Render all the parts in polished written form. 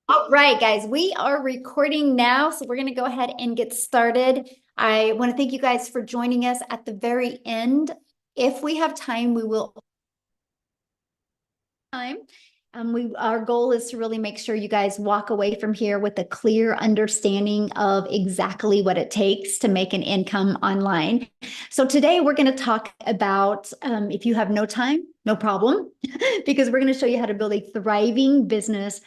All right, guys, we are recording now, so we're going to go ahead and get started. I want to thank you guys for joining us at the very end. If we have time, we will time. Our goal is to really make sure you guys walk away from here with a clear understanding of exactly what it takes to make an income online. So today we're going to talk about if you have no time, no problem, because we're going to show you how to build a thriving business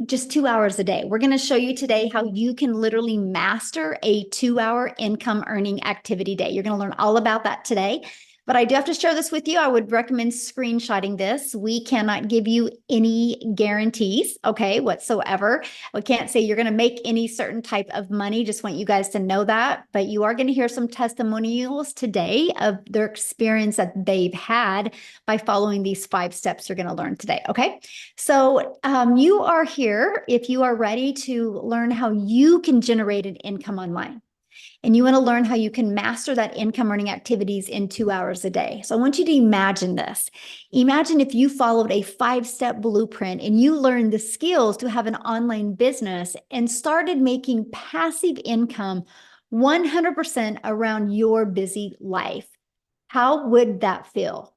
just 2 hours a day. We're going to show you today how you can literally master a 2 hour income earning activity day. You're going to learn all about that today. But I do have to share this with you. I would recommend screenshotting this. We cannot give you any guarantees, okay, whatsoever. We can't say you're going to make any certain type of money. Just want you guys to know that. But you are going to hear some testimonials today of their experience that they've had by following these 5 steps you're going to learn today, okay? So you are here if you are ready to learn how you can generate an income online. And you want to learn how you can master that income earning activities in 2 hours a day. So I want you to imagine this. Imagine if you followed a 5-step blueprint and you learned the skills to have an online business and started making passive income 100% around your busy life. How would that feel?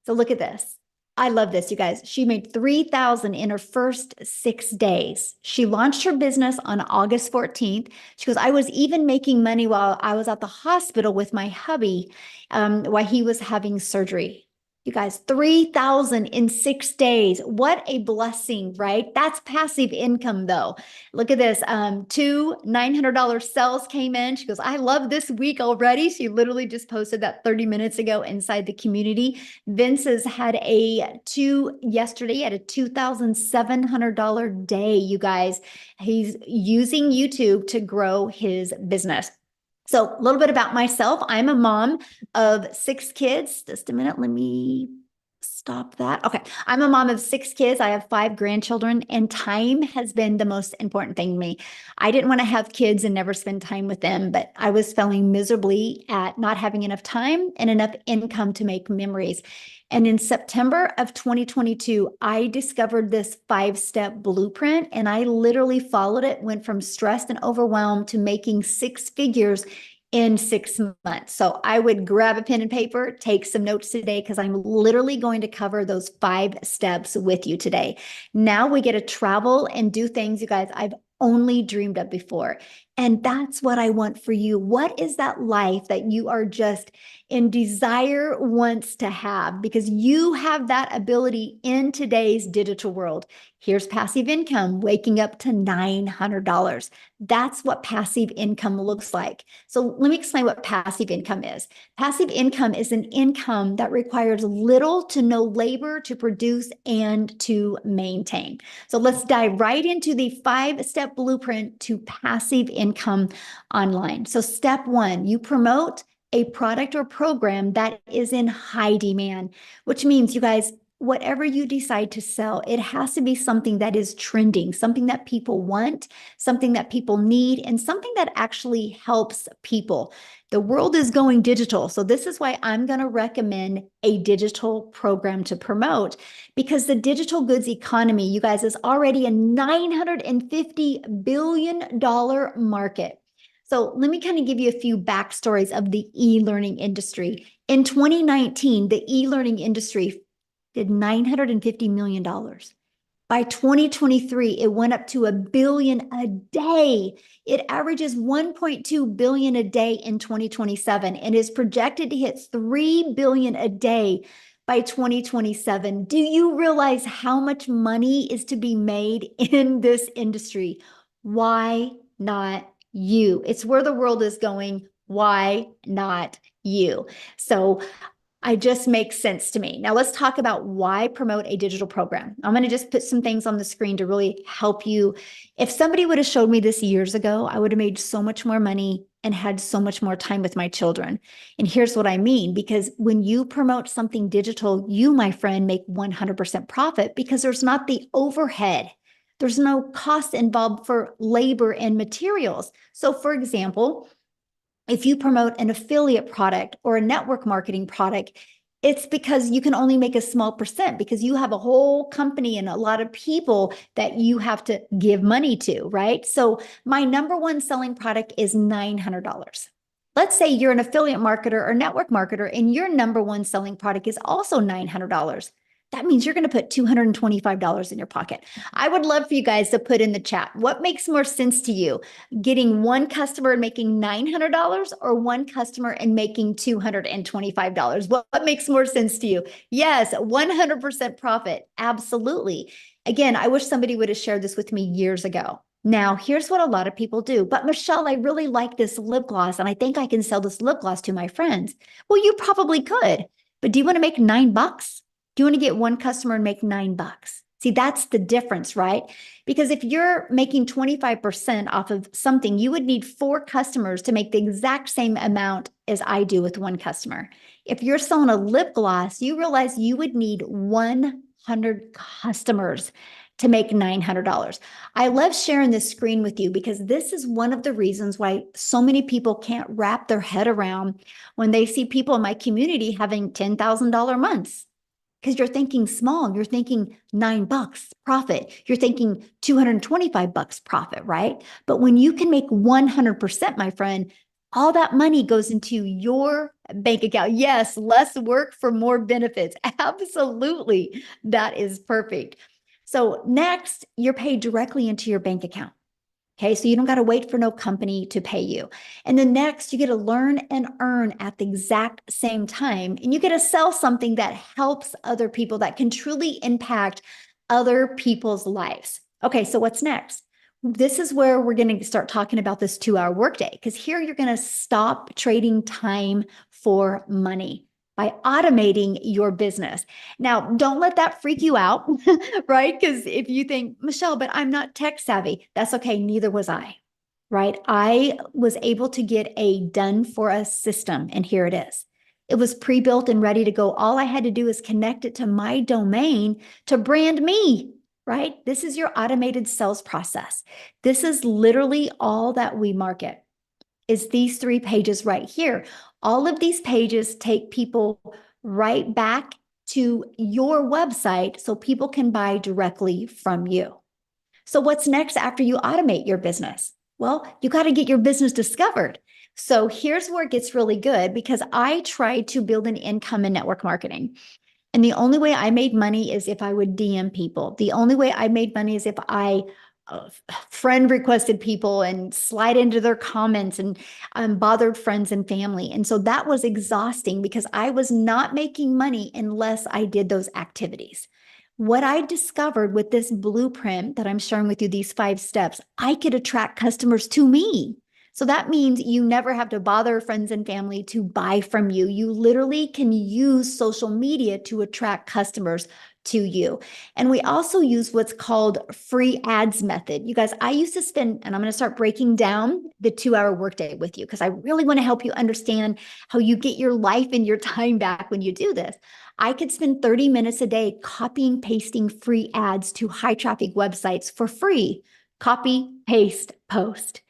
So look at this. I love this, you guys. She made $3,000 in her first 6 days. She launched her business on August 14th. She goes, I was even making money while I was at the hospital with my hubby while he was having surgery. You guys, 3,000 in 6 days. What a blessing, right? That's passive income though. Look at this. 2 $900 sales came in. She goes, I love this week already. She literally just posted that 30 minutes ago inside the community. Vince has had yesterday at a $2,700 day, you guys. He's using YouTube to grow his business. So a little bit about myself. I'm a mom of 6 kids. Just a minute. Let me stop that. Okay. I'm a mom of 6 kids. I have 5 grandchildren, and time has been the most important thing to me. I didn't want to have kids and never spend time with them, but I was failing miserably at not having enough time and enough income to make memories. And in September of 2022, I discovered this 5-step blueprint, and I literally followed it, went from stressed and overwhelmed to making 6 figures in 6 months. So I would grab a pen and paper, take some notes today, because I'm literally going to cover those 5 steps with you today. Now we get to travel and do things, you guys, I've only dreamed of before. And that's what I want for you. What is that life that you are just in desire wants to have? Because you have that ability in today's digital world. Here's passive income, waking up to $900. That's what passive income looks like. So let me explain what passive income is. Passive income is an income that requires little to no labor to produce and to maintain. So let's dive right into the 5-step blueprint to passive income online. So step 1, you promote a product or program that is in high demand, which means, you guys, whatever you decide to sell, it has to be something that is trending, something that people want, something that people need, and something that actually helps people. The world is going digital. So this is why I'm going to recommend a digital program to promote, because the digital goods economy, you guys, is already a $950 billion market. So let me kind of give you a few backstories of the e-learning industry. In 2019, the e-learning industry did $950 million. By 2023, it went up to $1 billion a day. It averages $1.2 billion a day in 2027 and is projected to hit $3 billion a day by 2027. Do you realize how much money is to be made in this industry? Why not you? It's where the world is going. Why not you? So it just makes sense to me. Now let's talk about why promote a digital program. I'm going to just put some things on the screen to really help you. If somebody would have showed me this years ago, I would have made so much more money and had so much more time with my children. And here's what I mean, because when you promote something digital, you, my friend, make 100% profit because there's not the overhead. There's no cost involved for labor and materials. So for example, if you promote an affiliate product or a network marketing product, It's because you can only make a small percent because you have a whole company and a lot of people that you have to give money to, right? So my number one selling product is $900. Let's say you're an affiliate marketer or network marketer and your number one selling product is also $900. That means you're going to put $225 in your pocket. I would love for you guys to put in the chat, what makes more sense to you? Getting one customer and making $900 or one customer and making $225? What makes more sense to you? Yes, 100% profit. Absolutely. Again, I wish somebody would have shared this with me years ago. Now, here's what a lot of people do. But Michelle, I really like this lip gloss and I think I can sell this lip gloss to my friends. Well, you probably could, but do you want to make $9? Do you want to get one customer and make $9? See, that's the difference, right? Because if you're making 25% off of something, you would need 4 customers to make the exact same amount as I do with one customer. If you're selling a lip gloss, you realize you would need 100 customers to make $900. I love sharing this screen with you because this is one of the reasons why so many people can't wrap their head around when they see people in my community having $10,000 months. Because you're thinking small, you're thinking $9 profit, you're thinking $225 profit, right? But when you can make 100%, my friend, all that money goes into your bank account. Yes, less work for more benefits. Absolutely. That is perfect. So next, you're paid directly into your bank account. Okay, so you don't got to wait for no company to pay you. And then next, you get to learn and earn at the exact same time. And you get to sell something that helps other people, that can truly impact other people's lives. Okay, so what's next? This is where we're going to start talking about this 2-hour workday, because here you're going to stop trading time for money by automating your business. Now, don't let that freak you out, right? Because if you think, Michelle, but I'm not tech savvy, that's okay. Neither was I, right? I was able to get a done for us system, and here it is. It was pre-built and ready to go. All I had to do is connect it to my domain to brand me, right? This is your automated sales process. This is literally all that we market. Is these 3 pages right here. All of these pages take people right back to your website so people can buy directly from you. So what's next after you automate your business? Well, you got to get your business discovered. So here's where it gets really good, because I tried to build an income in network marketing. And the only way I made money is if I would DM people. The only way I made money is if I friend requested people and slide into their comments and bothered friends and family. And so that was exhausting because I was not making money unless I did those activities. What I discovered with this blueprint that I'm sharing with you, these 5 steps, I could attract customers to me. So that means you never have to bother friends and family to buy from you. You literally can use social media to attract customers to you. And we also use what's called free ads method. You guys, I used to spend, and I'm going to start breaking down the 2-hour workday with you because I really want to help you understand how you get your life and your time back when you do this. I could spend 30 minutes a day copying, pasting free ads to high traffic websites for free. Copy, paste, post.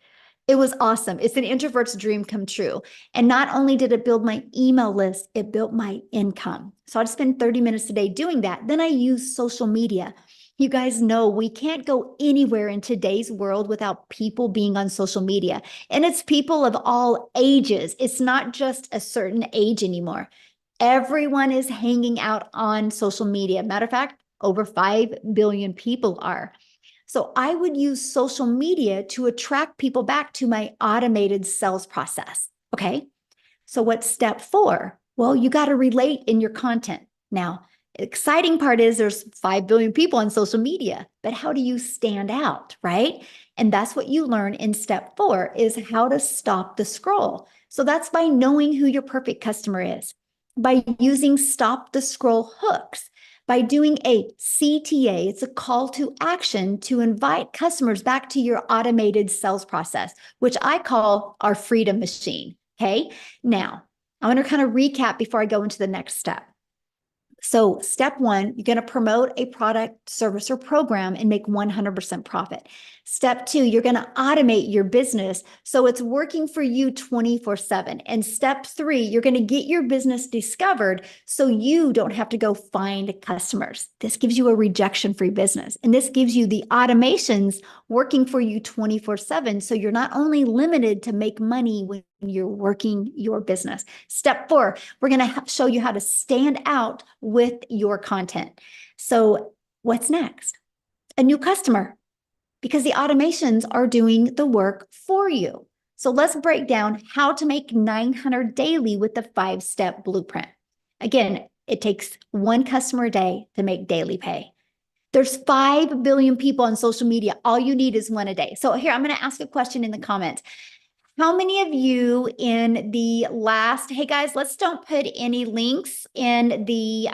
It was awesome. It's an introvert's dream come true. And not only did it build my email list, it built my income. So I'd spend 30 minutes a day doing that. Then I use social media. You guys know we can't go anywhere in today's world without people being on social media. And it's people of all ages. It's not just a certain age anymore. Everyone is hanging out on social media. Matter of fact, over 5 billion people are. So I would use social media to attract people back to my automated sales process. Okay. So what's step 4? Well, you got to relate in your content. Now, exciting part is there's 5 billion people on social media, but how do you stand out, right? And that's what you learn in step 4 is how to stop the scroll. So that's by knowing who your perfect customer is, by using stop the scroll hooks, by doing a CTA, it's a call to action to invite customers back to your automated sales process, which I call our freedom machine. Okay. Now, I want to kind of recap before I go into the next step. So step one, you're going to promote a product, service, or program and make 100% profit. Step two, you're going to automate your business so it's working for you 24/7. And step three, you're going to get your business discovered so you don't have to go find customers. This gives you a rejection-free business. And this gives you the automations working for you 24/7. So you're not only limited to make money when you're working your business. Step four, we're going to show you how to stand out with your content. So what's next? A new customer, because the automations are doing the work for you. So let's break down how to make 900 daily with the 5-step blueprint. Again, it takes one customer a day to make daily pay. There's 5 billion people on social media. All you need is one a day. So here, I'm going to ask a question in the comments. How many of you in the last, hey guys, let's don't put any links in the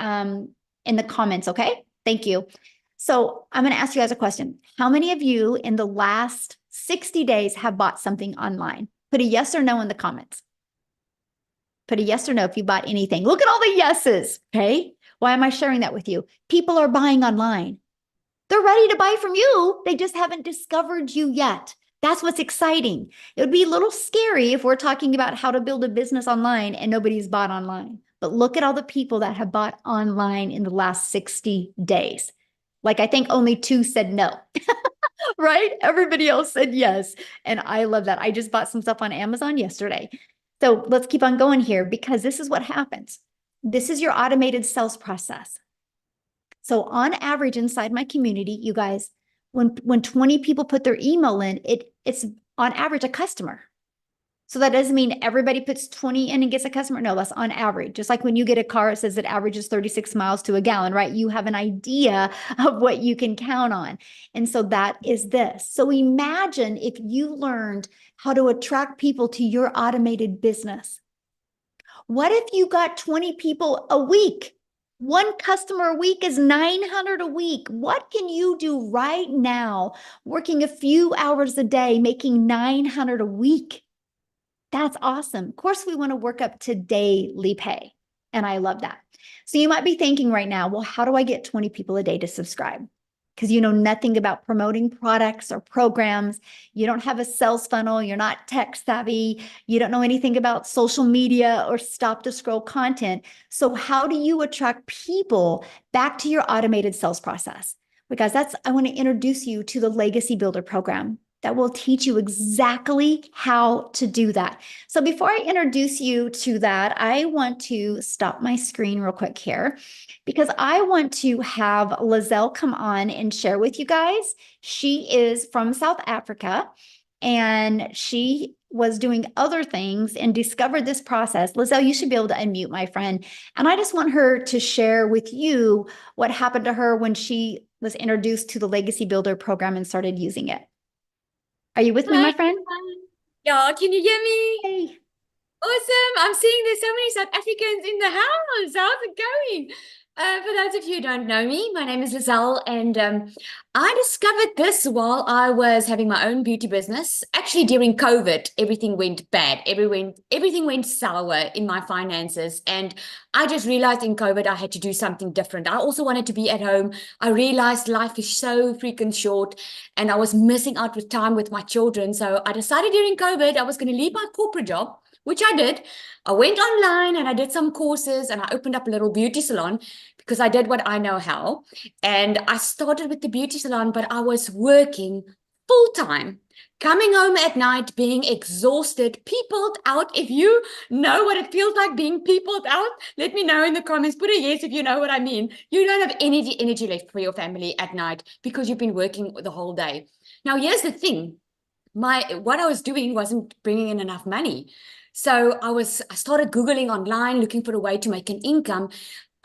comments, okay? Thank you. So I'm going to ask you guys a question. How many of you in the last 60 days have bought something online? Put a yes or no in the comments. Put a yes or no if you bought anything. Look at all the yeses, okay? Why am I sharing that with you? People are buying online. They're ready to buy from you. They just haven't discovered you yet. That's what's exciting. It would be a little scary if we're talking about how to build a business online and nobody's bought online. But look at all the people that have bought online in the last 60 days. Like, I think only 2 said no, right? Everybody else said yes. And I love that. I just bought some stuff on Amazon yesterday. So let's keep on going here because this is what happens. This is your automated sales process. So on average inside my community, you guys, when 20 people put their email in, it's on average a customer. So that doesn't mean everybody puts 20 in and gets a customer. No, that's on average. Just like when you get a car, it says it averages 36 miles to a gallon, right? You have an idea of what you can count on. And so that is this. So imagine if you learned how to attract people to your automated business. What if you got 20 people a week? One customer a week is 900 a week. What can you do right now, working a few hours a day, making 900 a week? That's awesome. Of course, we want to work up to daily pay. And I love that. So you might be thinking right now, well, how do I get 20 people a day to subscribe? Because you know nothing about promoting products or programs. You don't have a sales funnel. You're not tech savvy. You don't know anything about social media or stop to scroll content. So how do you attract people back to your automated sales process? Because I want to introduce you to the Legacy Builder program that will teach you exactly how to do that. So before I introduce you to that, I want to stop my screen real quick here because I want to have Lizelle come on and share with you guys. She is from South Africa and she was doing other things and discovered this process. Lizelle, you should be able to unmute, my friend. And I just want her to share with you what happened to her when she was introduced to the Legacy Builder program and started using it. Are you with me, my friend? Yeah, can you hear me? Hey. Awesome. I'm seeing there's so many South Africans in the house. How's it going? For those of you who don't know me, my name is Lizelle, and I discovered this while I was having my own beauty business. Actually, during COVID, everything went bad. Everything went sour in my finances, and I just realized in COVID I had to do something different. I also wanted to be at home. I realized life is so freaking short, and I was missing out with time with my children. So I decided during COVID I was going to leave my corporate job, which I did. I went online and I did some courses and I opened up a little beauty salon because I did what I know how. And I started with the beauty salon, but I was working full time, coming home at night, being exhausted, peopled out. If you know what it feels like being peopled out, let me know in the comments. Put a yes if you know what I mean. You don't have energy left for your family at night because you've been working the whole day. Now, here's the thing. What I was doing wasn't bringing in enough money. So I started Googling online, looking for a way to make an income.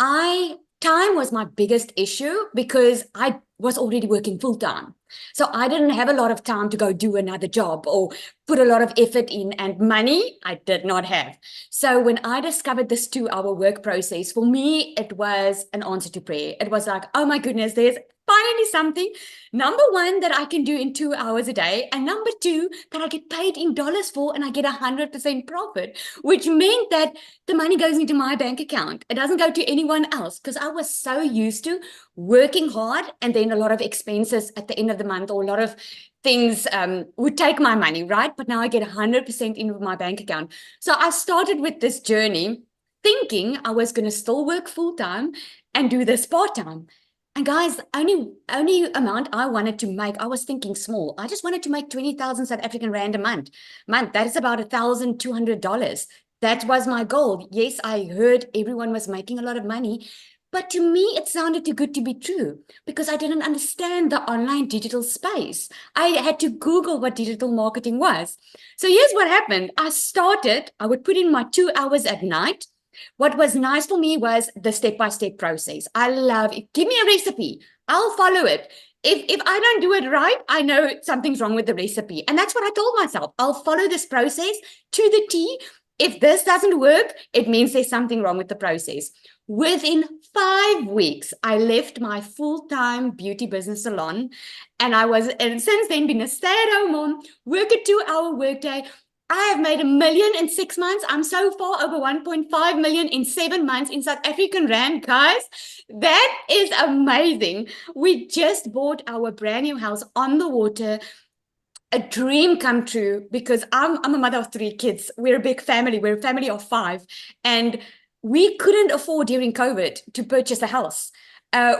Time was my biggest issue because I was already working full time. So I didn't have a lot of time to go do another job or put a lot of effort in, and money I did not have. So when I discovered this 2-hour work process, for me, it was an answer to prayer. It was like, oh my goodness, there's finally something, number one, that I can do in 2 hours a day, and number two, that I get paid in dollars for, and I get 100% profit, which meant that the money goes into my bank account. It doesn't go to anyone else, because I was so used to working hard and then a lot of expenses at the end of the month, or a lot of things would take my money, right? But now I get 100% into my bank account. So I started with this journey thinking I was going to still work full-time and do this part-time. And guys, only amount I wanted to make, I was thinking small. I just wanted to make 20,000 South African Rand a month. That is about $1,200. That was my goal. Yes, I heard everyone was making a lot of money, but to me, it sounded too good to be true because I didn't understand the online digital space. I had to Google what digital marketing was. So here's what happened. I would put in my 2 hours at night. What was nice for me was the step-by-step process. I love it. Give me a recipe. I'll follow it. If I don't do it right, I know something's wrong with the recipe. And that's what I told myself. I'll follow this process to the T. If this doesn't work, it means there's something wrong with the process. Within 5 weeks, I left my full-time beauty business salon, and since then been a stay-at-home mom, work a 2-hour workday. I have made $1 million in 6 months. I'm so far over 1.5 million in 7 months in South African Rand, guys. That is amazing. We just bought our brand new house on the water. A dream come true because I'm a mother of 3 kids. We're a big family. We're a family of 5. And we couldn't afford during COVID to purchase a house.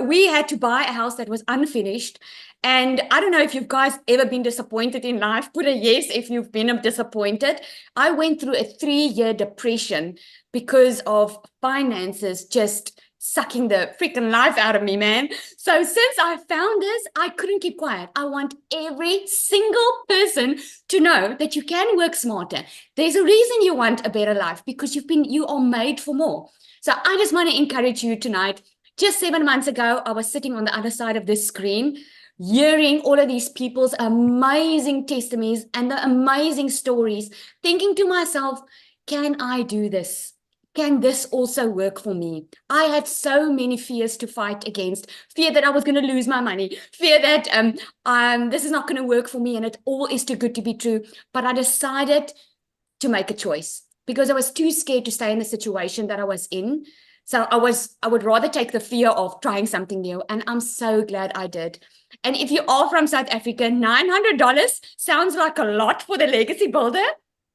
We had to buy a house that was unfinished. And I don't know if you guys ever been disappointed in life. Put a yes if you've been disappointed. I went through a 3-year depression because of finances just sucking the freaking life out of me, man. So since I found this, I couldn't keep quiet. I want every single person to know that you can work smarter. There's a reason you want a better life because you are made for more. So I just want to encourage you tonight. Just 7 months ago, I was sitting on the other side of this screen, hearing all of these people's amazing testimonies and the amazing stories, thinking to myself, can I do this? Can this also work for me? I had so many fears to fight against. Fear that I was going to lose my money. Fear that this is not going to work for me and it all is too good to be true. But I decided to make a choice because I was too scared to stay in the situation that I was in. So I would rather take the fear of trying something new. And I'm so glad I did. And if you are from South Africa, $900 sounds like a lot for the legacy builder.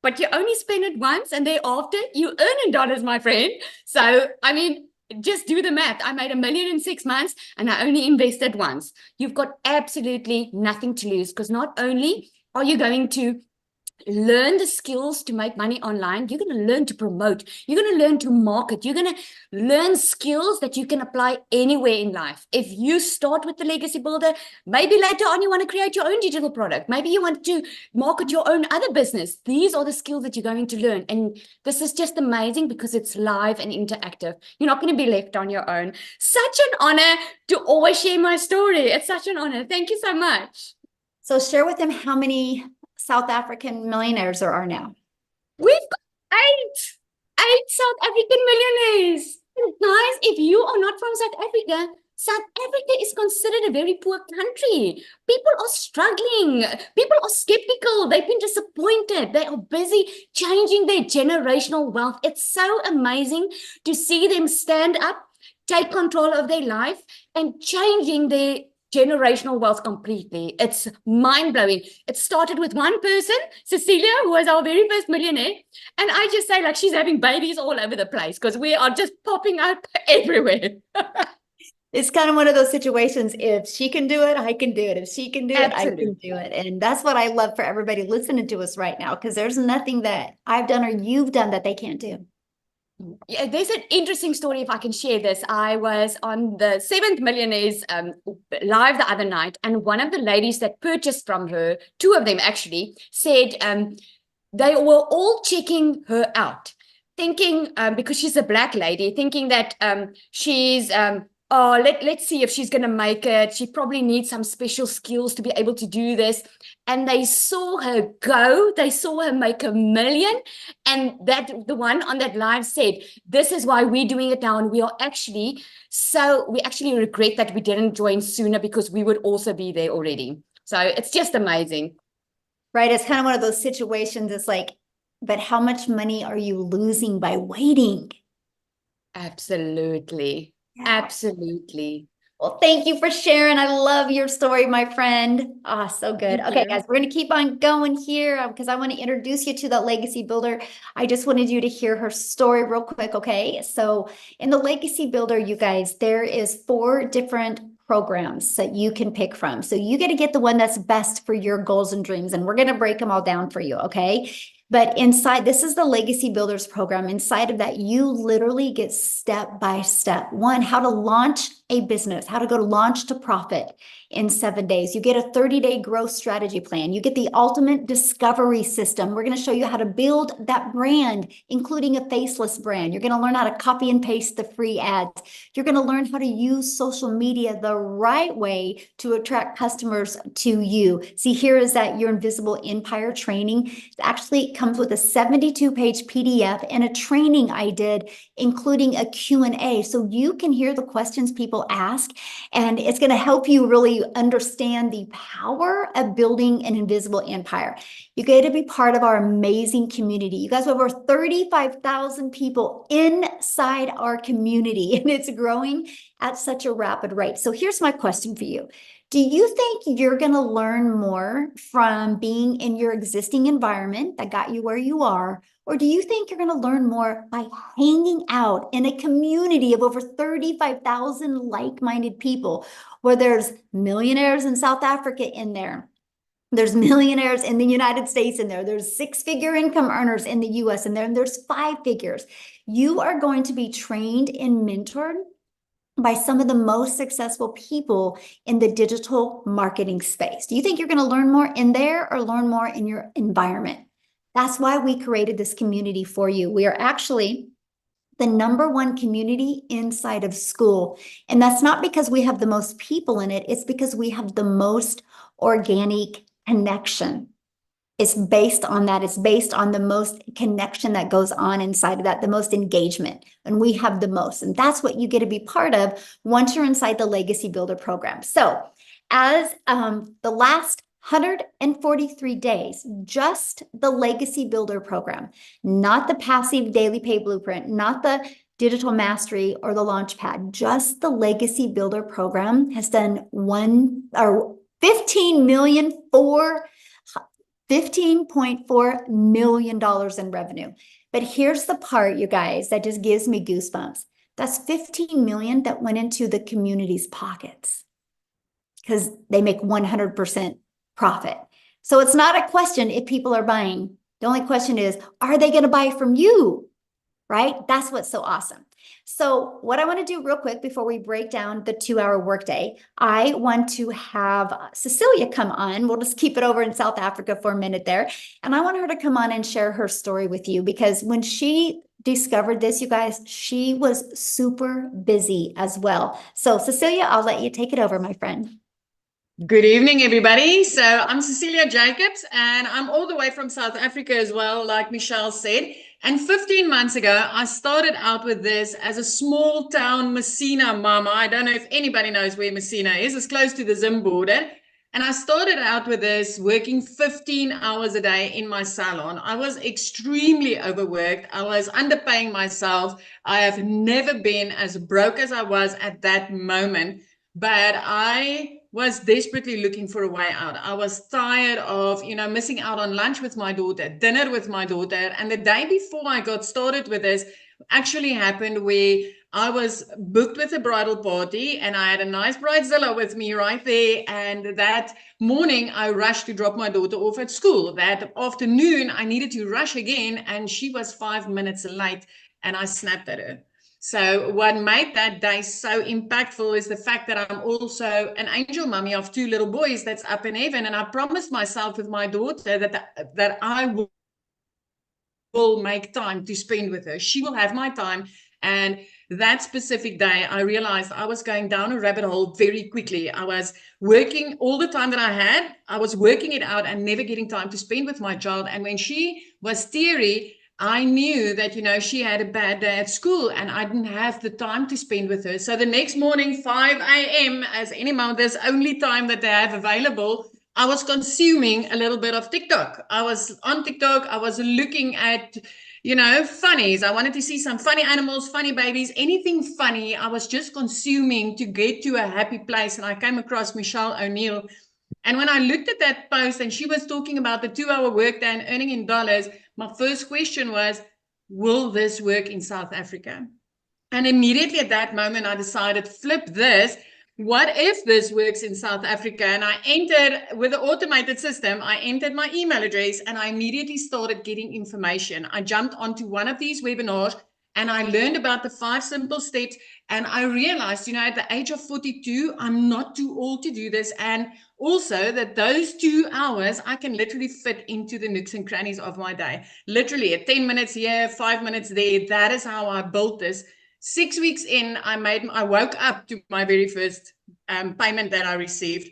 But you only spend it once and thereafter you earn in dollars, my friend. So, I mean, just do the math. I made $1 million in 6 months and I only invested once. You've got absolutely nothing to lose because not only are you going to learn the skills to make money online, you're going to learn to promote, you're going to learn to market, you're going to learn skills that you can apply anywhere in life. If you start with the legacy builder, maybe later on you want to create your own digital product, maybe you want to market your own other business. These are the skills that you're going to learn, and this is just amazing because it's live and interactive. You're not going to be left on your own. Such an honor to always share my story. It's such an honor. Thank you so much. So share with them how many South African millionaires there are now. We've got 8 South African millionaires. And guys, if you are not from South Africa is considered a very poor country. People are struggling. People are skeptical. They've been disappointed. They are busy changing their generational wealth. It's so amazing to see them stand up, take control of their life, and changing their generational wealth completely. It's mind-blowing. It started with one person, Cecilia, who was our very first millionaire. And I just say, like, she's having babies all over the place because we are just popping up everywhere. It's kind of one of those situations. If she can do it, I can do it. If she can do it, I can do it. And that's what I love for everybody listening to us right now, because there's nothing that I've done or you've done that they can't do. Yeah, there's an interesting story if I can share this. I was on the 7th Millionaires live the other night, and one of the ladies that purchased from her, 2 of them actually, said they were all checking her out, thinking, because she's a black lady, thinking that she's oh, let's see if she's going to make it. She probably needs some special skills to be able to do this. And they saw her go. They saw her make 1 million. And that the one on that live said, this is why we're doing it now. And we actually regret that we didn't join sooner, because we would also be there already. So it's just amazing. Right? It's kind of one of those situations. It's like, but how much money are you losing by waiting? Absolutely. Yeah. Absolutely. Well, thank you for sharing. I love your story, my friend. Ah, so good. Thank Okay, you. guys, we're going to keep on going here because I want to introduce you to the legacy builder. I just wanted you to hear her story real quick, okay? So in the legacy builder, you guys, there is 4 different programs that you can pick from. So you got to get the one that's best for your goals and dreams, and we're going to break them all down for you, okay? But inside, this is the Legacy Builders program. Inside of that, you literally get step by step. 1, how to launch a business, how to go to launch to profit in 7 days. You get a 30-day growth strategy plan. You get the ultimate discovery system. We're going to show you how to build that brand, including a faceless brand. You're going to learn how to copy and paste the free ads. You're going to learn how to use social media the right way to attract customers to you. See, here is that Your Invisible Empire training. It actually comes with a 72-page PDF and a training I did, including a Q&A. So you can hear the questions people ask, and it's going to help you really understand the power of building an invisible empire. You get to be part of our amazing community. You guys have over 35,000 people inside our community, and it's growing at such a rapid rate. So here's my question for you. Do you think you're going to learn more from being in your existing environment that got you where you are? Or do you think you're going to learn more by hanging out in a community of over 35,000 like-minded people, where there's millionaires in South Africa in there? There's millionaires in the United States in there. There's 6-figure income earners in the US in there, and there's 5 figures. You are going to be trained and mentored by some of the most successful people in the digital marketing space. Do you think you're going to learn more in there or learn more in your environment? That's why we created this community for you. We are actually the #1 community inside of school. And that's not because we have the most people in it. It's because we have the most organic connection. It's based on that. It's based on the most connection that goes on inside of that, the most engagement. And we have the most. And that's what you get to be part of once you're inside the Legacy Builder program. So as the last 143 days, just the Legacy Builder program, not the passive daily pay blueprint, not the digital mastery or the launchpad, just the Legacy Builder program has done $15.4 million in revenue. But here's the part, you guys, that just gives me goosebumps. That's 15 million that went into the community's pockets because they make 100% profit. So it's not a question if people are buying. The only question is, are they going to buy from you? Right? That's what's so awesome. So what I want to do real quick before we break down the 2-hour workday, I want to have Cecilia come on. We'll just keep it over in South Africa for a minute there. And I want her to come on and share her story with you, because when she discovered this, you guys, she was super busy as well. So Cecilia, I'll let you take it over, my friend. Good evening, everybody. So I'm Cecilia Jacobs, and I'm all the way from South Africa as well, like Michelle said. And 15 months ago, I started out with this as a small town Messina mama. I don't know if anybody knows where Messina is. It's close to the Zim border. And I started out with this working 15 hours a day in my salon. I was extremely overworked. I was underpaying myself. I have never been as broke as I was at that moment, but I was desperately looking for a way out. I was tired of, missing out on lunch with my daughter, dinner with my daughter. And the day before I got started with this actually happened where I was booked with a bridal party and I had a nice bridezilla with me right there. And that morning I rushed to drop my daughter off at school. That afternoon I needed to rush again, and she was 5 minutes late, and I snapped at her. So what made that day so impactful is the fact that I'm also an angel mommy of 2 little boys that's up in heaven. And I promised myself with my daughter that I will make time to spend with her. She will have my time. And that specific day, I realized I was going down a rabbit hole very quickly. I was working all the time that I had. I was working it out and never getting time to spend with my child. And when she was teary, I knew that, you know, she had a bad day at school and I didn't have the time to spend with her. So the next morning, 5 a.m., as any mother's only time that they have available, I was consuming a little bit of TikTok. I was on TikTok. I was looking at, you know, funnies. I wanted to see some funny animals, funny babies, anything funny. I was just consuming to get to a happy place. And I came across Michelle O'Neill. And when I looked at that post and she was talking about the 2-hour workday and earning in dollars, my first question was, will this work in South Africa? And immediately at that moment, I decided, flip this. What if this works in South Africa? And I entered, with the automated system, I entered my email address and I immediately started getting information. I jumped onto one of these webinars and I learned about the 5 simple steps. And I realized, you know, at the age of 42, I'm not too old to do this. And also that those 2 hours, I can literally fit into the nooks and crannies of my day. Literally at 10 minutes here, 5 minutes there. That is how I built this. 6 weeks in, I woke up to my very first payment that I received.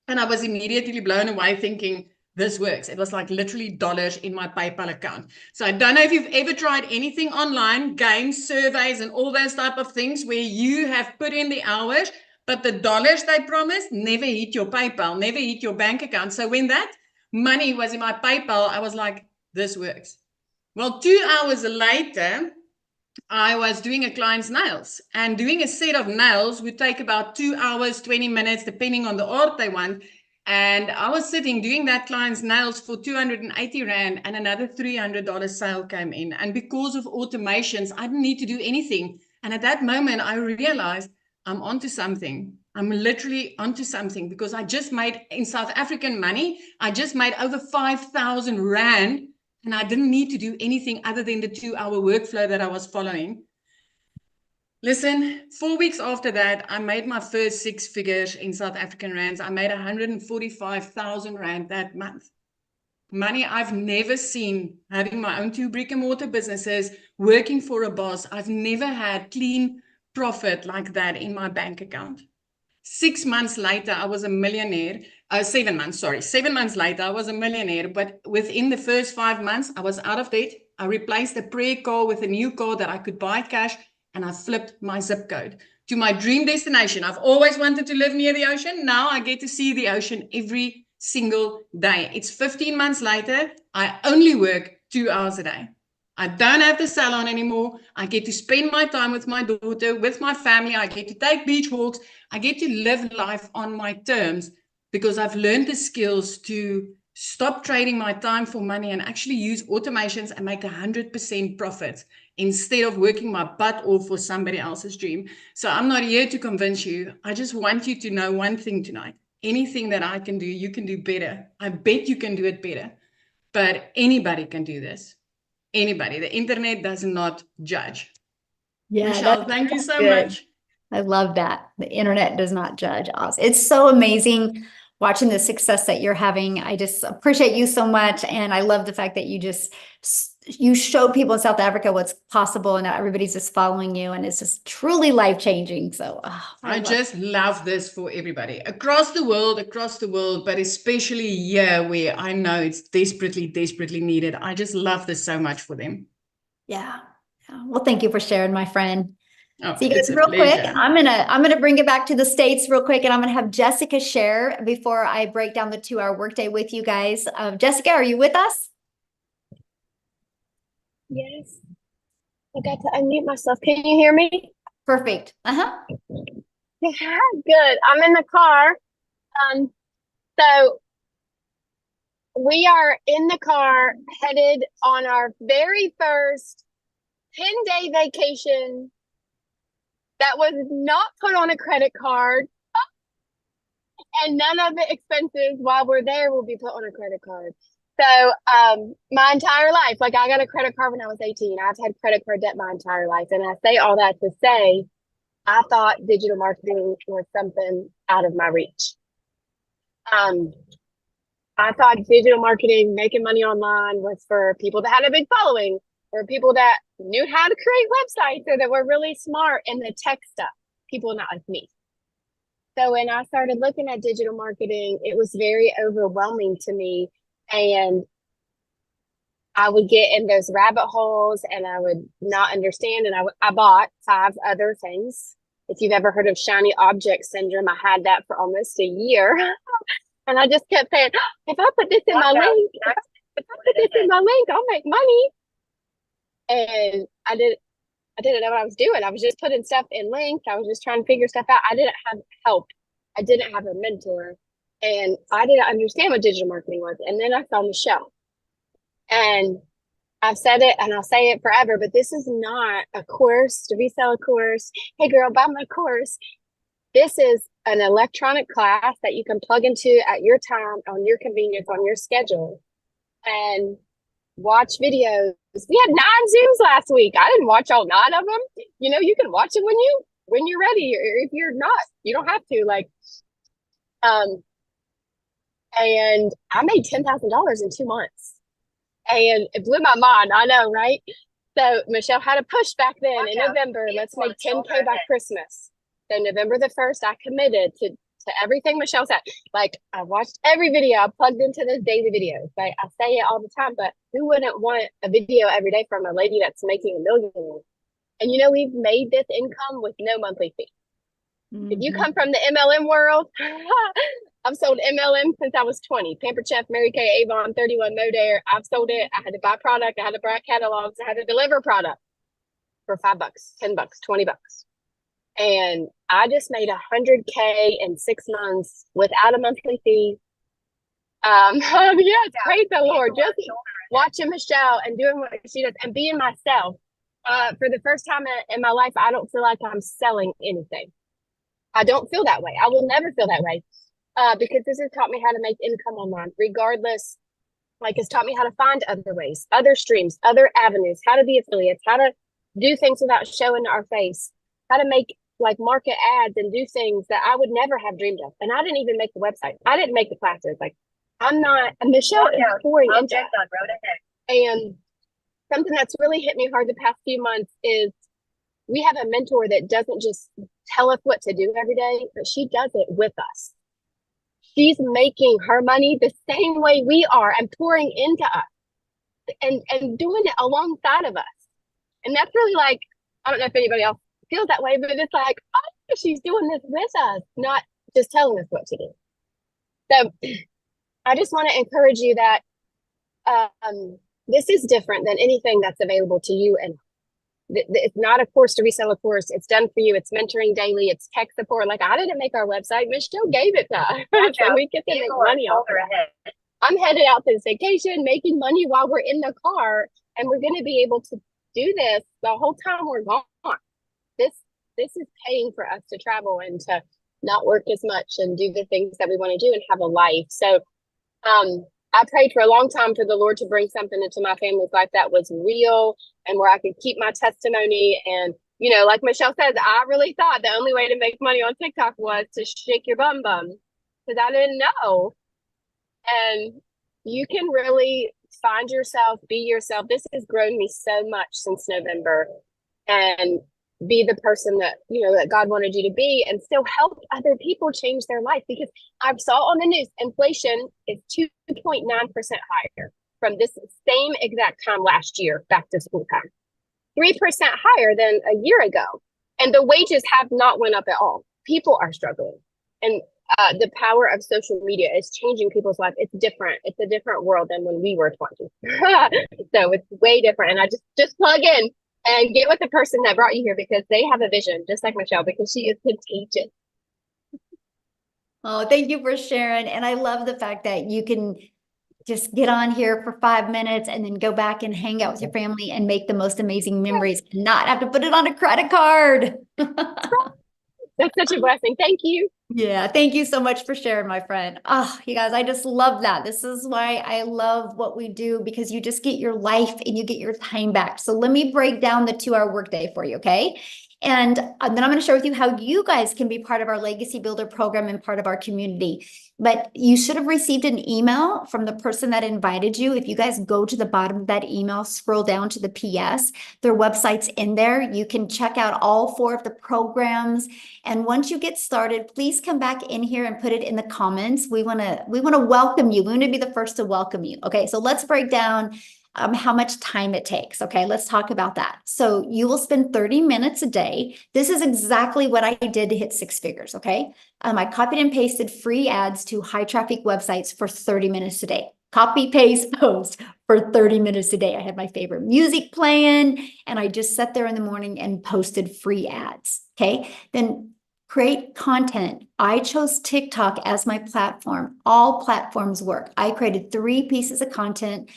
And I was immediately blown away thinking, this works. It was like literally dollars in my PayPal account. So I don't know if you've ever tried anything online, games, surveys, and all those type of things where you have put in the hours, but the dollars they promised never hit your PayPal, never hit your bank account. So when that money was in my PayPal, I was like, this works. Well, 2 hours later, I was doing a client's nails, and doing a set of nails would take about 2 hours, 20 minutes, depending on the art they want. And I was sitting doing that client's nails for 280 Rand, and another $300 sale came in. And because of automations, I didn't need to do anything. And at that moment, I realized I'm onto something. I'm literally onto something, because I just made, in South African money, I just made over 5,000 Rand. And I didn't need to do anything other than the 2-hour workflow that I was following. Listen, 4 weeks after that, I made my first 6 figures in South African rands. I made 145,000 Rand that month. Money I've never seen, having my own 2 brick and mortar businesses, working for a boss. I've never had clean profit like that in my bank account. 6 months later, I was a millionaire. 7 months, sorry. 7 months later, I was a millionaire. But within the first 5 months, I was out of debt. I replaced a pre car with a new car that I could buy cash. And I flipped my zip code to my dream destination. I've always wanted to live near the ocean. Now I get to see the ocean every single day. It's 15 months later. I only work 2 hours a day. I don't have the salon anymore. I get to spend my time with my daughter, with my family. I get to take beach walks. I get to live life on my terms, because I've learned the skills to stop trading my time for money and actually use automations and make 100% profit instead of working my butt off for somebody else's dream. So I'm not here to convince you. I just want you to know one thing tonight. Anything that I can do, you can do better. I bet you can do it better. But anybody can do this. Anybody. The internet does not judge. Yeah, Michelle, thank you so good. much. I love that. The internet does not judge us. It's so amazing watching the success that you're having. I just appreciate you so much. And I love the fact that you show people in South Africa what's possible, and now everybody's just following you, and it's just truly life-changing. So I just love this for everybody across the world, but especially here where I know it's desperately, desperately needed. I just love this so much for them. Yeah. Well, thank you for sharing, my friend. Oh, So you guys, real quick, I'm gonna bring it back to the States real quick, and I'm gonna have Jessica share before I break down the 2-hour workday with you guys. Jessica, are you with us? Yes. I got to unmute myself. Can you hear me? Perfect. Yeah, good. I'm in the car. So we are in the car headed on our very first 10-day vacation that was not put on a credit card, and none of the expenses while we're there will be put on a credit card. So my entire life, like I got a credit card when I was 18. I've had credit card debt my entire life. And I say all that to say, I thought digital marketing was something out of my reach. I thought digital marketing, making money online, was for people that had a big following. or people that knew how to create websites or that were really smart in the tech stuff, people not like me. So when I started looking at digital marketing, it was very overwhelming to me. And I would get in those rabbit holes and I would not understand. And I bought 5 other things. If you've ever heard of shiny object syndrome, I had that for almost a year. And I just kept saying, if I put this in my link, if I put this in my link, I'll make money. And I didn't know what I was doing. I was just putting stuff in links. I was just trying to figure stuff out. I didn't have help. I didn't have a mentor. And I didn't understand what digital marketing was. And then I saw Michelle. And I've said it and I'll say it forever, but this is not a course to resell a course. Hey girl, buy my course. This is an electronic class that you can plug into at your time, on your convenience, on your schedule, and watch videos. We had 9 Zooms last week. I didn't watch all 9 of them. You know, you can watch it when you're ready, or if you're not, you don't have to. And I made $10,000 in 2 months. And it blew my mind. I know, right? So Michelle had a push back then in November. Let's make 10K by Christmas. So November the 1st, I committed to everything Michelle said. Like, I watched every video. I plugged into those daily videos. Like, I say it all the time, but who wouldn't want a video every day from a lady that's making $1 million? And you know, we've made this income with no monthly fee. Mm-hmm. If you come from the MLM world, I've sold MLM since I was 20. Pampered Chef, Mary Kay, Avon, 31 Modare. I've sold it. I had to buy product. I had to buy catalogs. I had to deliver product for $5, $10, $20. And I just made $100K in 6 months without a monthly fee. Yes, praise the Lord. Just watching Michelle and doing what she does and being myself. For the first time in my life, I don't feel like I'm selling anything. I don't feel that way. I will never feel that way. Because this has taught me how to make income online, regardless. Like, it's taught me how to find other ways, other streams, other avenues, how to be affiliates, how to do things without showing our face, how to make like market ads and do things that I would never have dreamed of. And I didn't even make the website. I didn't make the classes. Like, I'm not, and Michelle is pouring into it. And something that's really hit me hard the past few months is we have a mentor that doesn't just tell us what to do every day, but she does it with us. She's making her money the same way we are and pouring into us and doing it alongside of us. And that's really like, I don't know if anybody else feels that way, but it's like, oh, she's doing this with us, not just telling us what to do. So I just want to encourage you that this is different than anything that's available to you. And it's not a course to resell a course. It's done for you. It's mentoring daily. It's tech support. Like, I didn't make our website. Michelle gave it to us. So we get to make money off it. I'm headed out this vacation, making money while we're in the car. And we're going to be able to do this the whole time we're gone. This is paying for us to travel and to not work as much and do the things that we want to do and have a life. So I prayed for a long time for the Lord to bring something into my family's life that was real and where I could keep my testimony. And, you know, like Michelle says, I really thought the only way to make money on TikTok was to shake your bum because I didn't know. And you can really find yourself, be yourself. This has grown me so much since November, and be the person that, you know, that God wanted you to be, and still help other people change their life. Because I saw on the news, inflation is 2.9% higher from this same exact time last year, back to school time, 3% higher than a year ago. And the wages have not went up at all. People are struggling. And the power of social media is changing people's life. It's different. It's a different world than when we were 20. So it's way different. And I just plug in and get with the person that brought you here, because they have a vision, just like Michelle, because she is contagious. Oh, thank you for sharing. And I love the fact that you can just get on here for 5 minutes and then go back and hang out with your family and make the most amazing memories and not have to put it on a credit card. That's such a blessing. Thank you. Yeah, thank you so much for sharing, my friend. Oh, you guys, I just love that. This is why I love what we do, because you just get your life and you get your time back. So let me break down the 2-hour workday for you, okay? And then I'm going to share with you how you guys can be part of our Legacy Builder program and part of our community. But you should have received an email from the person that invited you. If you guys go to the bottom of that email, scroll down to the PS, their website's in there. You can check out all 4 of the programs. And once you get started, please come back in here and put it in the comments. We want to welcome you. We want to be the first to welcome you. Okay, so let's break down how much time it takes. Okay, let's talk about that. So you will spend 30 minutes a day. This is exactly what I did to hit 6 figures. Okay, I copied and pasted free ads to high traffic websites for 30 minutes a day. Copy, paste, post for 30 minutes a day. I had my favorite music playing, and I just sat there in the morning and posted free ads. Okay, then create content. I chose TikTok as my platform. All platforms work. I created 3 pieces of content.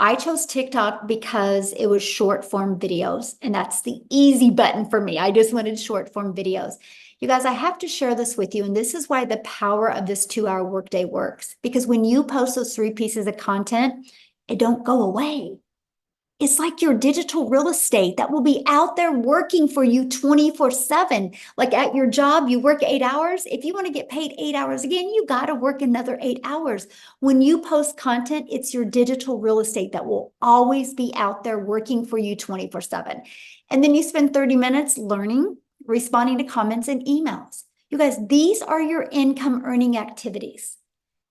I chose TikTok because it was short form videos, and that's the easy button for me. I just wanted short form videos. You guys, I have to share this with you, and this is why the power of this 2-hour workday works. Because when you post those 3 pieces of content, it don't go away. It's like your digital real estate that will be out there working for you 24/7. Like at your job, you work 8 hours. If you want to get paid 8 hours again, you got to work another 8 hours. When you post content, it's your digital real estate that will always be out there working for you 24/7. And then you spend 30 minutes learning, responding to comments and emails. You guys, these are your income earning activities.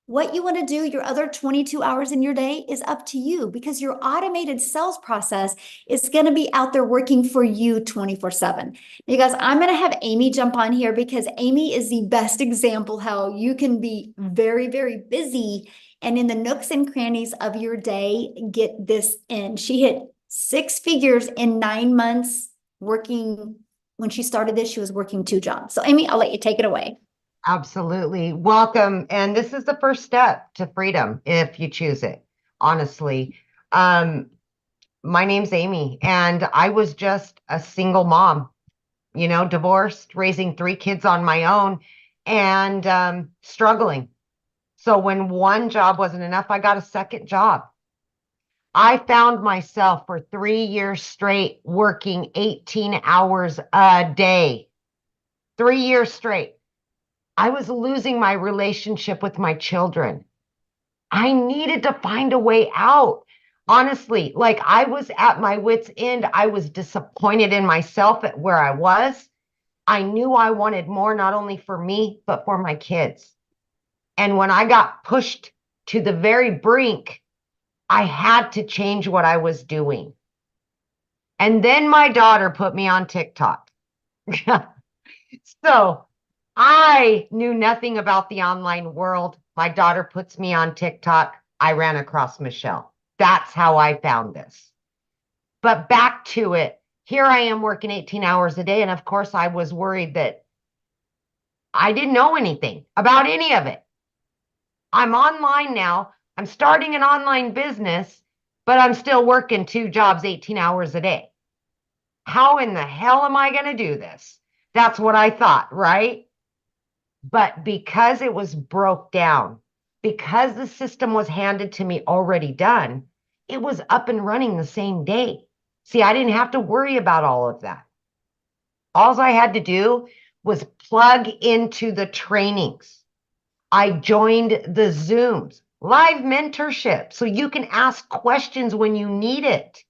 What you want to do your other 22 hours in your day is up to you, because your automated sales process is going to be out there working for you 24/7. You guys, I'm going to have Amy jump on here because Amy is the best example how you can be very, very busy and in the nooks and crannies of your day, get this in. She hit 6 figures in 9 months working. When she started this, she was working 2 jobs. So Amy, I'll let you take it away. Absolutely. Welcome. And this is the first step to freedom if you choose it, honestly. My name's Amy, and I was just a single mom, divorced, raising 3 kids on my own, and struggling. So when one job wasn't enough, I got a second job. I found myself for 3 years straight working 18 hours a day. 3 years straight. I was losing my relationship with my children. I needed to find a way out. Honestly, like I was at my wit's end. I was disappointed in myself at where I was. I knew I wanted more, not only for me, but for my kids. And when I got pushed to the very brink, I had to change what I was doing. And then my daughter put me on TikTok. So I knew nothing about the online world. My daughter puts me on TikTok. I ran across Michelle. That's how I found this. But back to it. Here I am working 18 hours a day. And of course, I was worried that I didn't know anything about any of it. I'm online now. I'm starting an online business, but I'm still working 2 jobs, 18 hours a day. How in the hell am I going to do this? That's what I thought, right? But because it was broke down, because the system was handed to me already done, it was up and running the same day. See, I didn't have to worry about all of that. All I had to do was plug into the trainings. I joined the Zooms, live mentorship, so you can ask questions when you need it.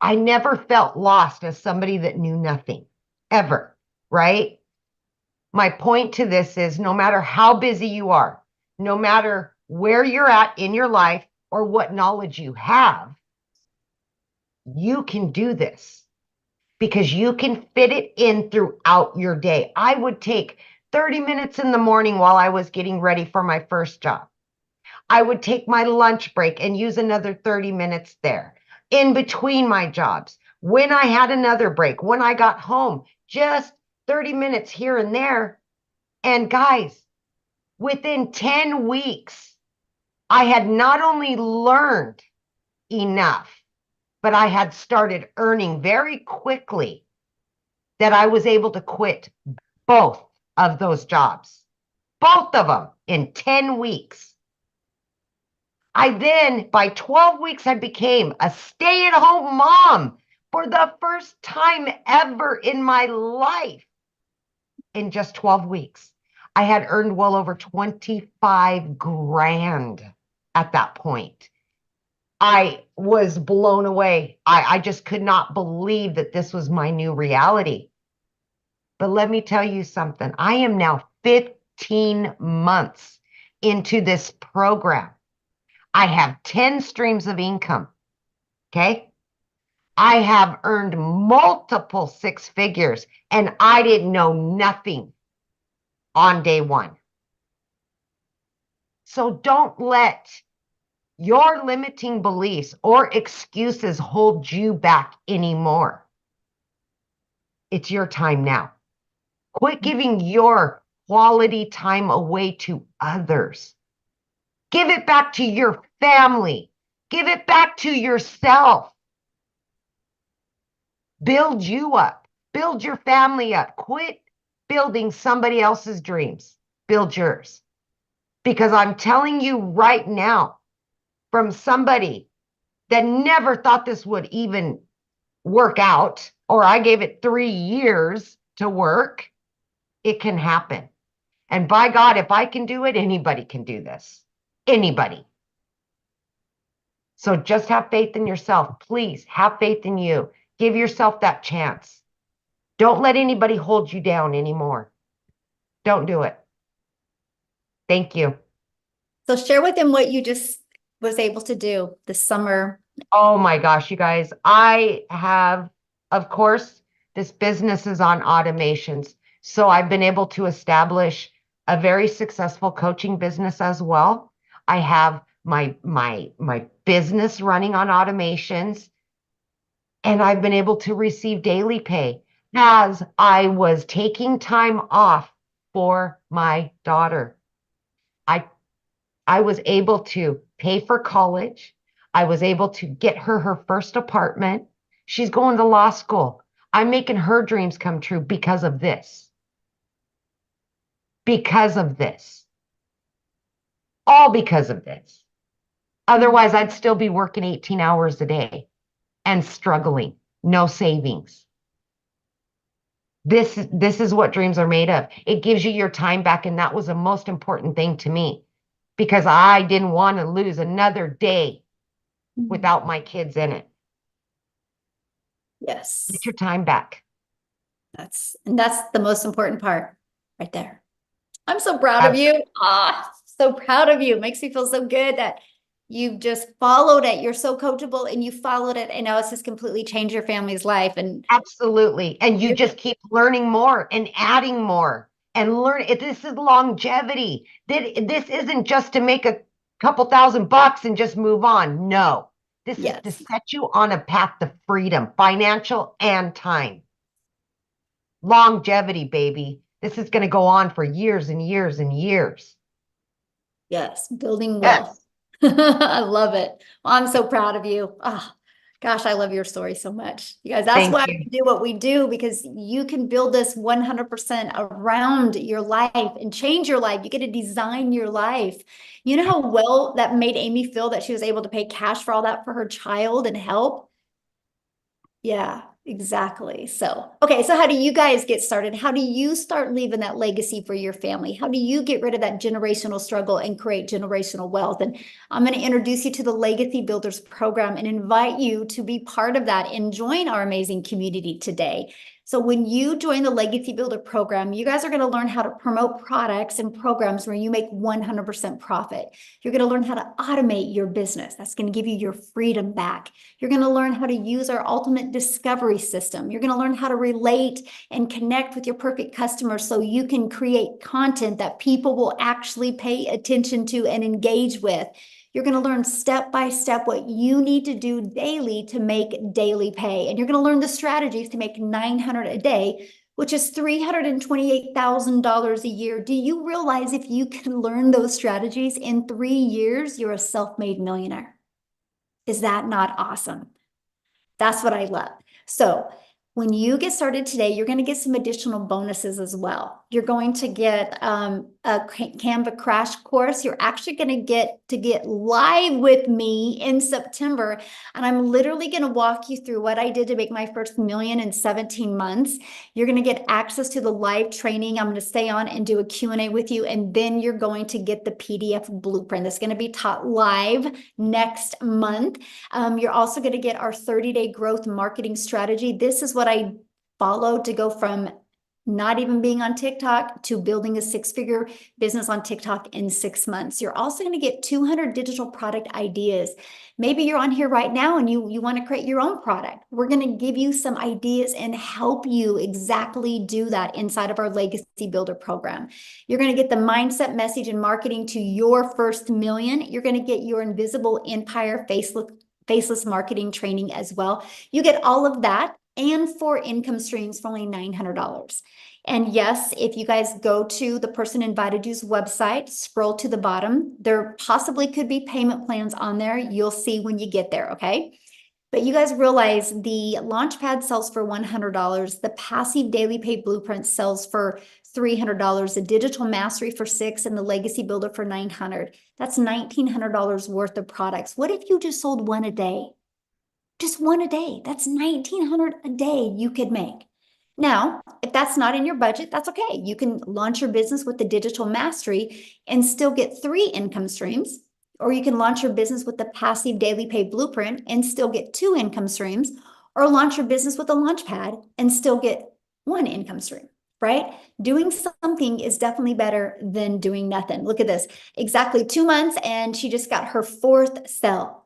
I never felt lost as somebody that knew nothing, ever, right? My point to this is no matter how busy you are, no matter where you're at in your life or what knowledge you have, you can do this because you can fit it in throughout your day. I would take 30 minutes in the morning while I was getting ready for my first job. I would take my lunch break and use another 30 minutes there in between my jobs. When I had another break, when I got home, just 30 minutes here and there. And guys, within 10 weeks, I had not only learned enough, but I had started earning very quickly that I was able to quit both of those jobs, both of them in 10 weeks. I then, by 12 weeks, I became a stay-at-home mom for the first time ever in my life. In just 12 weeks, I had earned well over 25 grand at that point. I was blown away. I just could not believe that this was my new reality. But let me tell you something. I am now 15 months into this program. I have 10 streams of income. Okay. I have earned multiple six figures, and I didn't know nothing on day one. So don't let your limiting beliefs or excuses hold you back anymore. It's your time now. Quit giving your quality time away to others. Give it back to your family. Give it back to yourself. Build you up. Build your family up. Quit building somebody else's dreams. Build yours. Because I'm telling you right now, from somebody that never thought this would even work out, or I gave it 3 years to work, it can happen. And by God, if I can do it, anybody can do this. Anybody. So just have faith in yourself. Please have faith in you. Give yourself that chance. Don't let anybody hold you down anymore. Don't do it. Thank you. So share with them what you just was able to do this summer. Oh my gosh, you guys. I have, of course, this business is on automations. So I've been able to establish a very successful coaching business as well. I have my business running on automations, and I've been able to receive daily pay as I was taking time off for my daughter. I was able to pay for college. I was able to get her first apartment. She's going to law school. I'm making her dreams come true because of this. Because of this. All because of this. Otherwise, I'd still be working 18 hours a day and struggling. No savings. This is what dreams are made of. It gives you your time back, and that was the most important thing to me, because I didn't want to lose another day without my kids in it. Yes. Get your time back. That's the most important part right there. I'm so proud of you. So proud of you. It makes me feel so good that you've just followed it. You're so coachable and you followed it. And now it's just completely changed your family's life. And absolutely. And you just keep learning more and adding more and learn. This is longevity. This isn't just to make a couple $1,000 and just move on. No, this is to set you on a path to freedom, financial and time. Longevity, baby. This is going to go on for years and years and years. Yes, building wealth. Yes. I love it. Well, I'm so proud of you. Oh, gosh, I love your story so much. You guys, that's why we do what we do, because you can build this 100% around your life and change your life. You get to design your life. You know how well that made Amy feel that she was able to pay cash for all that for her child and help? Yeah, exactly. So, okay. So how do you guys get started? How do you start leaving that legacy for your family? How do you get rid of that generational struggle and create generational wealth? And I'm going to introduce you to the Legacy Builders program and invite you to be part of that and join our amazing community today. So when you join the Legacy Builder program, you guys are going to learn how to promote products and programs where you make 100% profit. You're going to learn how to automate your business. That's going to give you your freedom back. You're going to learn how to use our ultimate discovery system. You're going to learn how to relate and connect with your perfect customers so you can create content that people will actually pay attention to and engage with. You're going to learn step by step what you need to do daily to make daily pay. And you're going to learn the strategies to make $900 a day, which is $328,000 a year. Do you realize if you can learn those strategies in 3 years, you're a self-made millionaire? Is that not awesome? That's what I love. So when you get started today, you're going to get some additional bonuses as well. You're going to get a Canva crash course. You're actually going to get live with me in September. And I'm literally going to walk you through what I did to make my first million in 17 months. You're going to get access to the live training. I'm going to stay on and do a Q&A with you. And then you're going to get the PDF blueprint that's going to be taught live next month. You're also going to get our 30-day growth marketing strategy. This is what I followed to go from not even being on TikTok to building a 6-figure business on TikTok in 6 months. You're also going to get 200 digital product ideas. Maybe you're on here right now and you want to create your own product. We're going to give you some ideas and help you exactly do that inside of our Legacy Builder program. You're going to get the mindset, message, and marketing to your first million. You're going to get your invisible empire faceless marketing training as well. You get all of that and 4 income streams for only $900. And yes, if you guys go to the person invited you's website, scroll to the bottom, there possibly could be payment plans on there. You'll see when you get there, okay? But you guys realize the Launchpad sells for $100. The Passive Daily Pay Blueprint sells for $300. The Digital Mastery for $600 and the Legacy Builder for $900. That's $1,900 worth of products. What if you just sold one a day? Just one a day. That's $1,900 a day you could make. Now, if that's not in your budget, that's okay. You can launch your business with the Digital Mastery and still get 3 income streams, or you can launch your business with the Passive Daily Pay Blueprint and still get 2 income streams, or launch your business with a Launchpad and still get 1 income stream, right? Doing something is definitely better than doing nothing. Look at this. Exactly 2 months and she just got her 4th sale.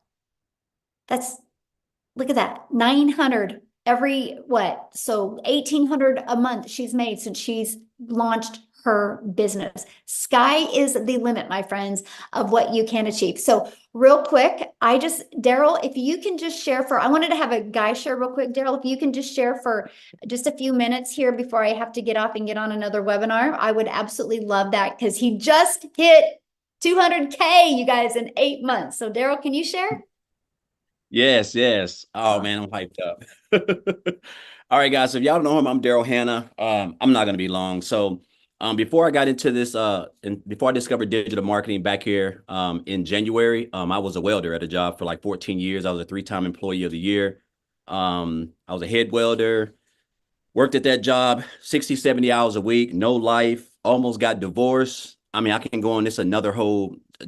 Look at that, 900 every what? So 1,800 a month she's made since she's launched her business. Sky is the limit, my friends, of what you can achieve. So real quick, Daryl, if you can just share I wanted to have a guy share real quick. Daryl, if you can just share for just a few minutes here before I have to get off and get on another webinar, I would absolutely love that because he just hit 200K, you guys, in 8 months. So Daryl, can you share? Yes. Oh man, I'm hyped up. All right, guys. So if y'all don't know him, I'm Daryl Hannah. I'm not going to be long. So before I got into this, and before I discovered digital marketing back here in January, I was a welder at a job for like 14 years. I was a 3-time employee of the year. I was a head welder, worked at that job 60, 70 hours a week, no life, almost got divorced. I mean, I can go on this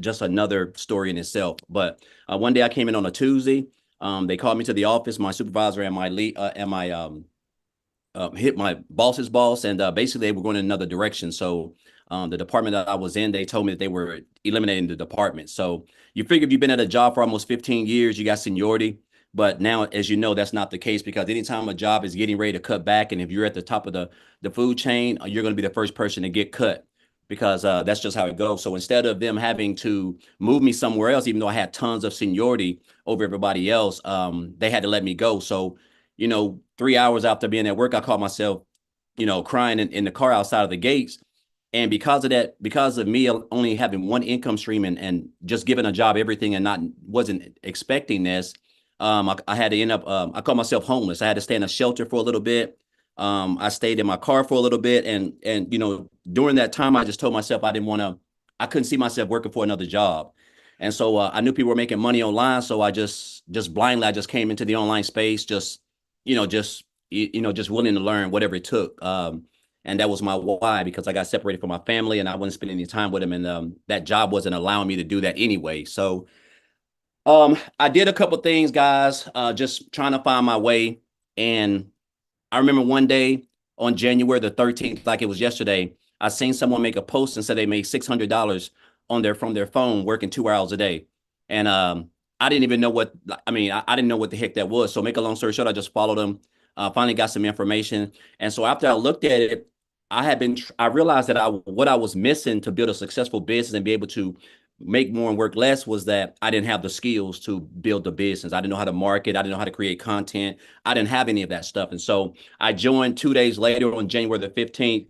just another story in itself. But one day I came in on a Tuesday. They called me to the office, my supervisor and my lead, hit my boss's boss, and basically they were going in another direction. So the department that I was in, they told me that they were eliminating the department. So you figure if you've been at a job for almost 15 years, you got seniority. But now, as you know, that's not the case, because anytime a job is getting ready to cut back, and if you're at the top of the food chain, you're going to be the first person to get cut, because that's just how it goes. So instead of them having to move me somewhere else, even though I had tons of seniority over everybody else, they had to let me go. So, 3 hours after being at work, I caught myself, crying in the car outside of the gates. And because of that, because of me only having 1 income stream and just giving a job everything and wasn't expecting this, I had to end up, I called myself homeless. I had to stay in a shelter for a little bit. I stayed in my car for a little bit. And during that time, I just told myself I couldn't see myself working for another job. And so I knew people were making money online. So I just blindly, I just came into the online space, just willing to learn whatever it took. And that was my why, because I got separated from my family and I wasn't spending any time with them. And that job wasn't allowing me to do that anyway. So I did a couple things, guys, just trying to find my way. And I remember one day on January the 13th, like it was yesterday, I seen someone make a post and said they made $600 from their phone working 2 hours a day. And I didn't even know I didn't know what the heck that was. So make a long story short, I just followed them, finally got some information. And so after I looked at it, I realized that what I was missing to build a successful business and be able to make more and work less was that I didn't have the skills to build the business. I didn't know how to market. I didn't know how to create content. I didn't have any of that stuff. And so I joined 2 days later on January the 15th.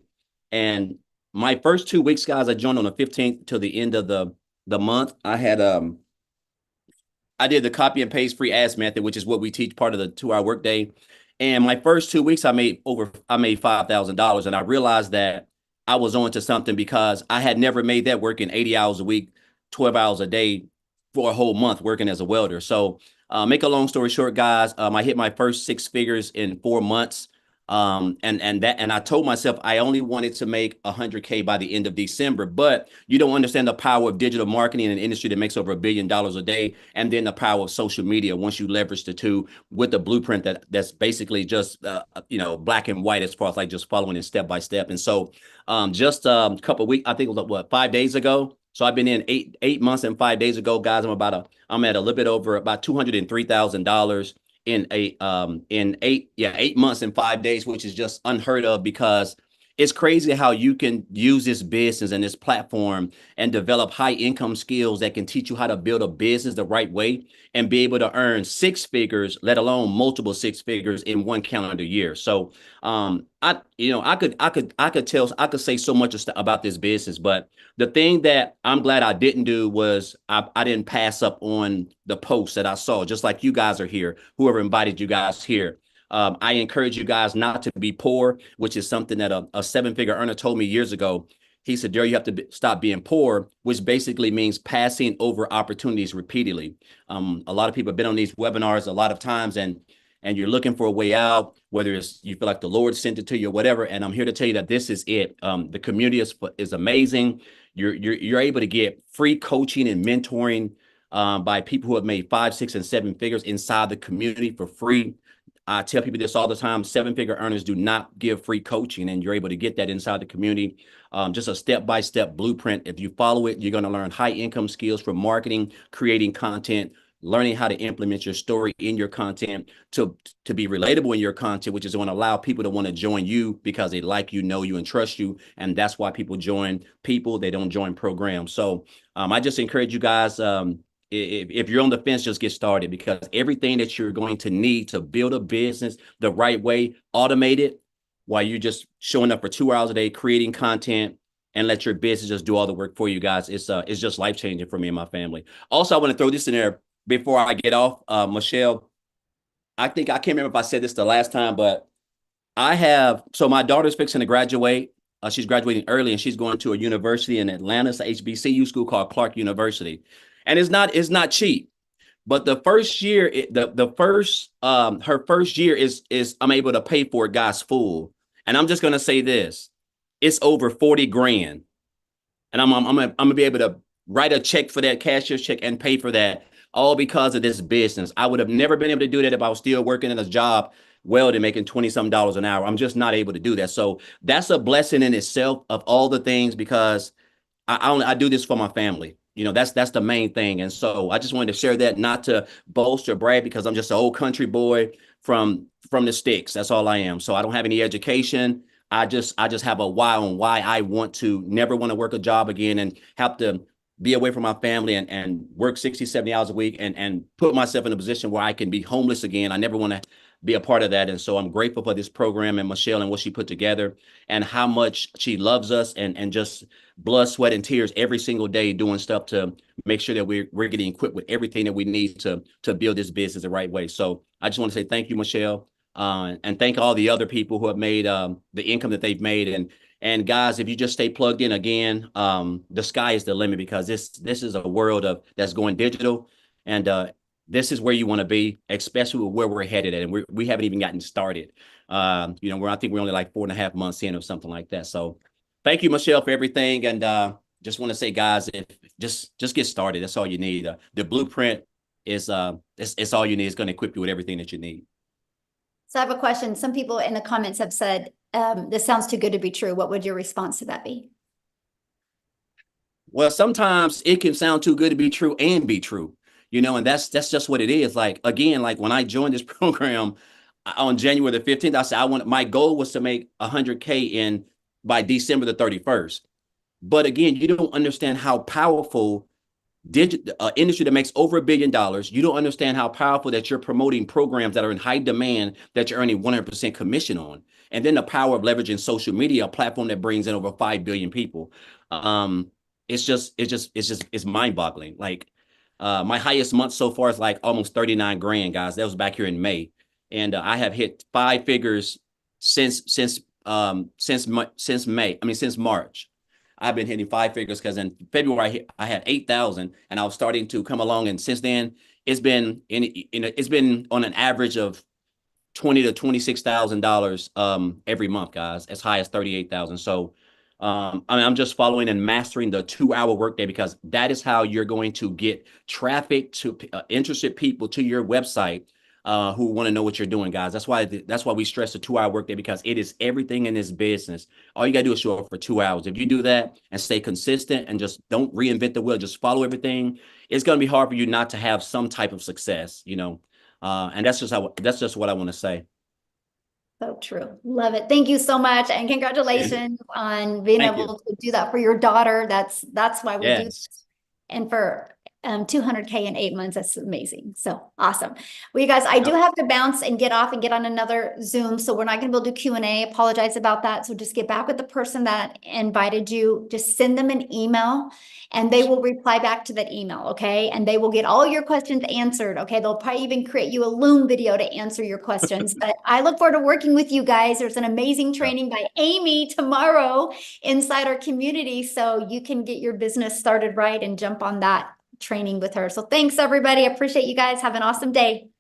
And my first 2 weeks, guys, I joined on the 15th till the end of the month. I had I did the copy and paste free ads method, which is what we teach, part of the 2-hour workday. And my first 2 weeks, I made $5,000. And I realized that I was on to something because I had never made that working 80 hours a week, 12 hours a day for a whole month working as a welder. So make a long story short, guys, I hit my first 6 figures in 4 months. And I told myself I only wanted to make 100K by the end of December, but you don't understand the power of digital marketing in an industry that makes over $1 billion a day, and then the power of social media once you leverage the two with the blueprint that's basically just black and white as far as like just following it step by step. And so just a couple of weeks, I think it was 5 days ago. So I've been in eight months and 5 days ago, guys. I'm at a little bit over about $203,000 in 8 months and 5 days, which is just unheard of, because it's crazy how you can use this business and this platform and develop high income skills that can teach you how to build a business the right way and be able to earn 6 figures, let alone multiple 6 figures in one calendar year. So I could say so much about this business, but the thing that I'm glad I didn't do was I didn't pass up on the posts that I saw, just like you guys are here, whoever invited you guys here. I encourage you guys not to be poor, which is something that a 7-figure earner told me years ago. He said, Daryl, you have to stop being poor, which basically means passing over opportunities repeatedly. A lot of people have been on these webinars a lot of times, and you're looking for a way out, whether it's you feel like the Lord sent it to you or whatever. And I'm here to tell you that this is it. The community is amazing. You're able to get free coaching and mentoring by people who have made 5, 6, and 7 figures inside the community for free. I tell people this all the time: 7-figure earners do not give free coaching, and you're able to get that inside the community. Just a step-by-step blueprint. If you follow it, you're going to learn high income skills for marketing, creating content, learning how to implement your story in your content to be relatable in your content, which is going to allow people to want to join you because they like you, know you, and trust you. And that's why people join people. They don't join programs. So I just encourage you guys, if you're on the fence, just get started, because everything that you're going to need to build a business the right way, automate it while you're just showing up for 2 hours a day, creating content, and let your business just do all the work for you guys. It's just life-changing for me and my family. Also, I want to throw this in there before I get off. Michelle, I can't remember if I said this the last time, but so my daughter's fixing to graduate. She's graduating early, and she's going to a university in Atlanta. It's a HBCU school called Clark University. And it's not cheap, but the first year, her first year is I'm able to pay for it, guys, full. And I'm just gonna say this: it's over 40 grand, and I'm gonna be able to write a check for that, cashier's check, and pay for that, all because of this business. I would have never been able to do that if I was still working in a job, welding, making $20-some an hour. I'm just not able to do that. So that's a blessing in itself of all the things, because I do this for my family. That's the main thing. And so I just wanted to share that, not to boast or brag, because I'm just an old country boy from the sticks. That's all I am. So I don't have any education. I just have a why on why I never want to work a job again and have to be away from my family and work 60, 70 hours a week and put myself in a position where I can be homeless again. I never want to be a part of that. And so I'm grateful for this program and Michelle and what she put together and how much she loves us and just blood, sweat, and tears every single day doing stuff to make sure that we're getting equipped with everything that we need to build this business the right way. So I just want to say thank you, Michelle, and thank all the other people who have made the income that they've made. And guys, if you just stay plugged in, again, the sky is the limit, because this is a world that's going digital, and this is where you want to be, especially with where we're headed at. And we haven't even gotten started. I think we're only like 4.5 months in or something like that. So thank you, Michelle, for everything. And just want to say, guys, just get started. That's all you need. The blueprint is it's all you need. It's going to equip you with everything that you need. So I have a question. Some people in the comments have said, this sounds too good to be true. What would your response to that be? Well, sometimes it can sound too good to be true and be true. And that's just what it is. Like, again, like when I joined this program on January the 15th, I said my goal was to make 100K by December the 31st. But again, you don't understand how powerful industry that makes over $1 billion. You don't understand how powerful that you're promoting programs that are in high demand that you're earning 100% commission on. And then the power of leveraging social media, a platform that brings in over 5 billion people. It's mind boggling. Like, my highest month so far is like almost 39 grand, guys. That was back here in May. And I have hit 5 figures since since May. I mean, since March. I've been hitting 5 figures because in February I had 8,000, and I was starting to come along. And since then, it's been it's been on an average of $20,000 to $26,000 every month, guys, as high as 38,000. So I mean, I'm just following and mastering the 2-hour workday, because that is how you're going to get traffic to interested people to your website who want to know what you're doing, guys. That's why we stress the 2-hour workday, because it is everything in this business. All you got to do is show up for 2 hours. If you do that and stay consistent and just don't reinvent the wheel, just follow everything, it's going to be hard for you not to have some type of success, you know. And that's just what I want to say. So true. Love it. Thank you so much. And congratulations on being Thank able to do that for your daughter. That's why we do Yes. this. And for 200K in 8 months, that's amazing. So awesome. Well, you guys, I do have to bounce and get off and get on another Zoom. So we're not going to be able to do Q&A. Apologize about that. So just get back with the person that invited you. Just send them an email and they will reply back to that email. Okay. And they will get all your questions answered. Okay. They'll probably even create you a Loom video to answer your questions. But I look forward to working with you guys. There's an amazing training by Amy tomorrow inside our community. So you can get your business started right and jump on that training with her. So thanks, everybody. I appreciate you guys. Have an awesome day.